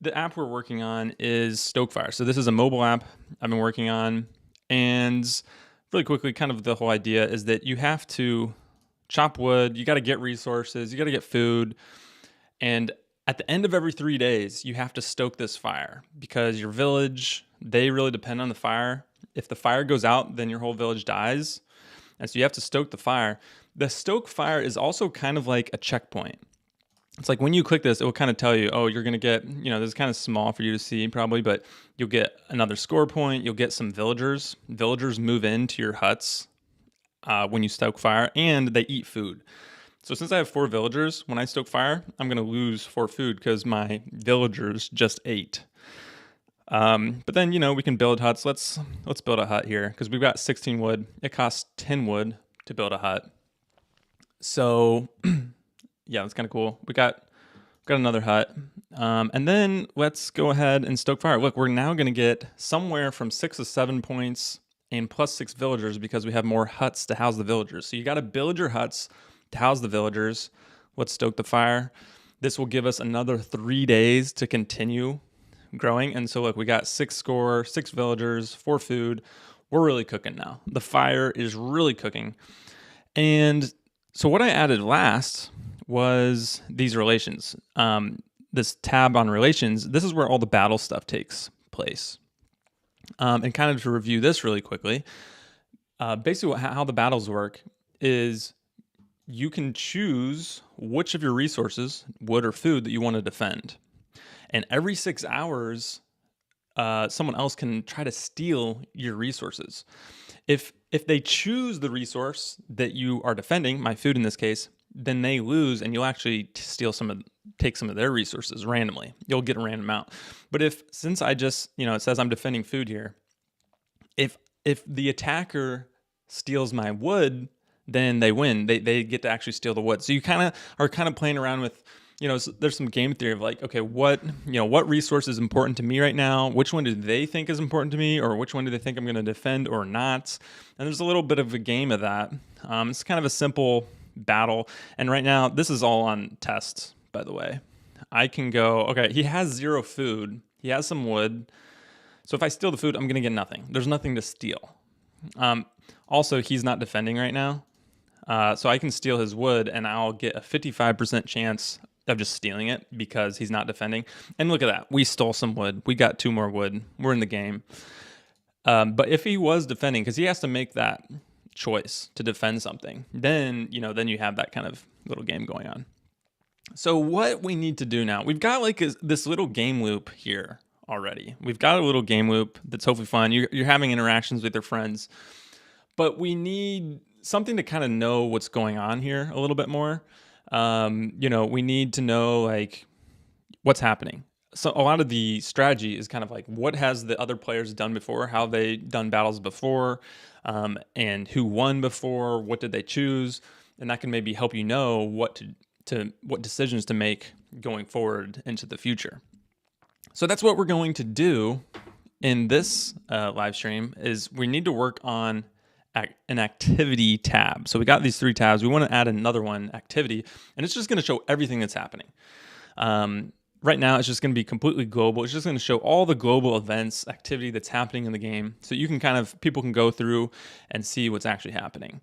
The app we're working on is Stoke Fire. So this is a mobile app I've been working on. And really quickly, kind of the whole idea is that you have to chop wood, you got to get resources, you got to get food. And at the end of every 3 days, you have to stoke this fire because your village, they really depend on the fire. If the fire goes out, then your whole village dies. And so you have to stoke the fire. The stoke fire is also kind of like a checkpoint. It's like when you click this, it will kind of tell you, oh, you're going to get, this is kind of small for you to see probably, but you'll get another score point. You'll get some villagers. Villagers move into your huts when you stoke fire, and they eat food. So since I have 4 villagers, when I stoke fire, I'm going to lose 4 food because my villagers just ate. But then, we can build huts. Let's build a hut here because we've got 16 wood. It costs 10 wood to build a hut. So yeah, that's kind of cool. We got another hut. And then let's go ahead and stoke fire. Look, we're now going to get somewhere from 6 to 7 points and plus 6 villagers because we have more huts to house the villagers. So you got to build your huts to house the villagers. Let's stoke the fire. This will give us another 3 days to continue growing. And so look, we got 6 score, 6 villagers, 4 food. We're really cooking now. The fire is really cooking. And so what I added last was these relations. This tab on relations, this is where all the battle stuff takes place. And kind of to review this really quickly, basically how the battles work is you can choose which of your resources, wood or food, that you want to defend. And every 6 hours, someone else can try to steal your resources. If they choose the resource that you are defending, my food in this case, then they lose, and you'll actually take some of their resources randomly. You'll get a random amount. But since I just, it says I'm defending food here, if the attacker steals my wood, then they win. They get to actually steal the wood. So you are playing around with, there's some game theory of like, okay, what resource is important to me right now? Which one do they think is important to me? Or which one do they think I'm going to defend or not? And there's a little bit of a game of that. It's kind of a simple battle. And right now, this is all on test, by the way. I can go, okay, he has 0 food. He has some wood. So if I steal the food, I'm going to get nothing. There's nothing to steal. Also, he's not defending right now. So I can steal his wood and I'll get a 55% chance of just stealing it because he's not defending. And look at that. We stole some wood. We got 2 more wood. We're in the game. But if he was defending, because he has to make that choice to defend something, then you have that kind of little game going on. So what we need to do now, we've got like this little game loop here already. We've got a little game loop that's hopefully fun. You're having interactions with your friends, but we need something to kind of know what's going on here a little bit more. We need to know like what's happening. So a lot of the strategy is kind of like what has the other players done before, how they done battles before, and who won before, what did they choose, and that can maybe help you know what decisions to make going forward into the future. So that's what we're going to do in this live stream is we need to work on an activity tab. So we got these 3 tabs. We want to add another one, activity, and it's just going to show everything that's happening. Right now, it's just going to be completely global. It's just going to show all the global events, activity that's happening in the game. So you can people can go through and see what's actually happening.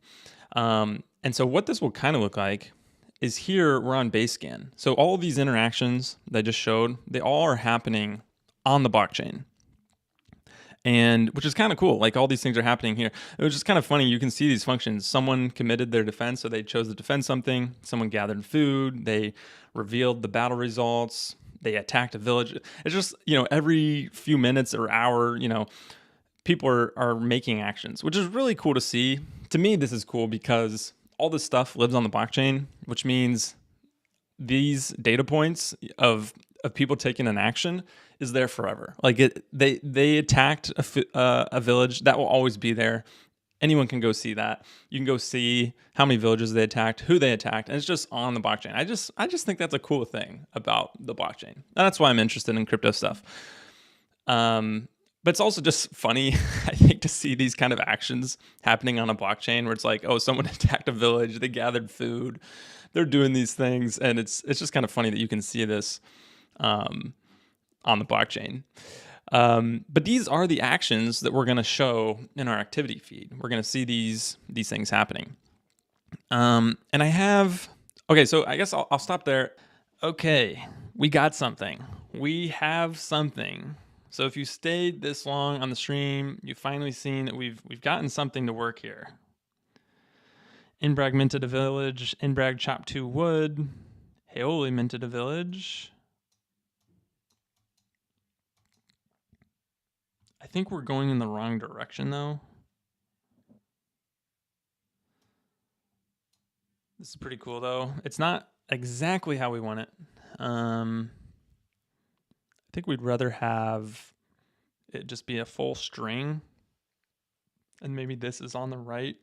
And so what this will kind of look like is here we're on base scan. So all of these interactions that I just showed, they all are happening on the blockchain. And which is kind of cool. Like all these things are happening here. It was just kind of funny. You can see these functions. Someone committed their defense, so they chose to defend something. Someone gathered food. They revealed the battle results. They attacked a village. It's just, every few minutes or hour, people are making actions, which is really cool to see. To me, this is cool because all this stuff lives on the blockchain, which means these data points of people taking an action is there forever. Like they attacked a village that will always be there. Anyone can go see that. You can go see how many villages they attacked, who they attacked, and it's just on the blockchain. I just think that's a cool thing about the blockchain. And that's why I'm interested in crypto stuff. But it's also just funny, I think, to see these kind of actions happening on a blockchain where it's like, oh, someone attacked a village, they gathered food, they're doing these things, and it's just kind of funny that you can see this on on the blockchain. But these are the actions that we're going to show in our activity feed. We're going to see these things happening. And I have, okay, so I guess I'll stop there. Okay, we got something. We have something. So if you stayed this long on the stream, you've finally seen that we've gotten something to work here. In Bragg minted a village. In Bragg chopped 2 wood. Heoli minted a village. I think we're going in the wrong direction though. This is pretty cool though. It's not exactly how we want it. I think we'd rather have it just be a full string. And maybe this is on the right.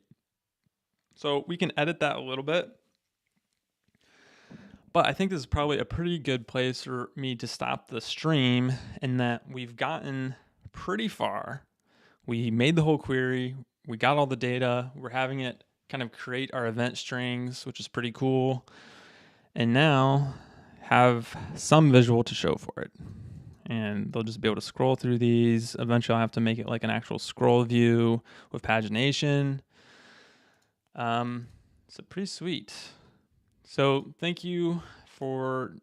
So we can edit that a little bit. But I think this is probably a pretty good place for me to stop the stream, in that we've gotten pretty far. We made the whole query. We got all the data. We're having it kind of create our event strings, which is pretty cool. And now have some visual to show for it. And they'll just be able to scroll through these. Eventually I'll have to make it like an actual scroll view with pagination. So pretty sweet. So thank you for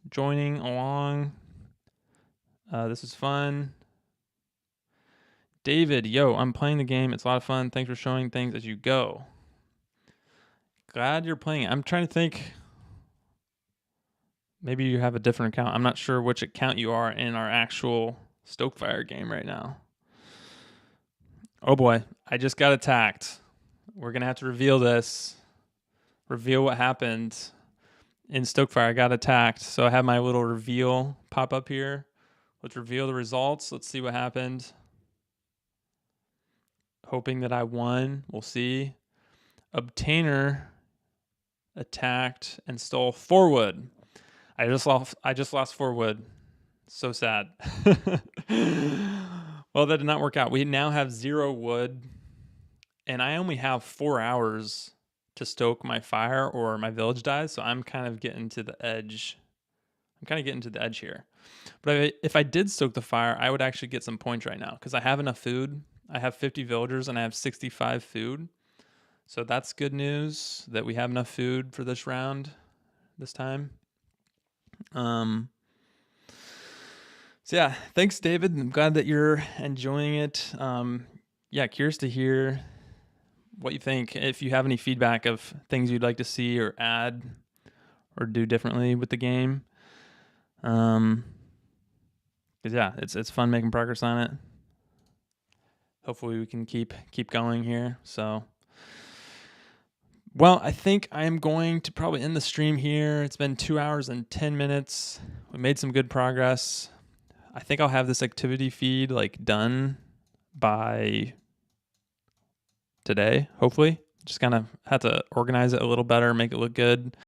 joining along. This is fun. David, yo, I'm playing the game. It's a lot of fun. Thanks for showing things as you go. Glad you're playing it. I'm trying to think. Maybe you have a different account. I'm not sure which account you are in our actual Stoke Fire game right now. Oh boy, I just got attacked. We're going to have to reveal this. Reveal what happened in Stoke Fire. I got attacked. So I have my little reveal pop up here. Let's reveal the results. Let's see what happened. Hoping that I won. We'll see. Obtainer attacked and stole 4 wood. I just lost 4 wood. So sad. Well, that did not work out. We now have 0 wood, and I only have 4 hours to stoke my fire or my village dies, so I'm kind of getting to the edge. Here. But if I did stoke the fire, I would actually get some points right now because I have enough food. I have 50 villagers and I have 65 food. So that's good news that we have enough food for this round, this time. So yeah, thanks, David. I'm glad that you're enjoying it. Yeah, curious to hear what you think. If you have any feedback of things you'd like to see or add or do differently with the game. 'Cause yeah, it's fun making progress on it. Hopefully we can keep going here. So, well, I think I'm going to probably end the stream here. It's been 2 hours and 10 minutes. We made some good progress. I think I'll have this activity feed like done by today, hopefully. Just kind of have to organize it a little better, make it look good.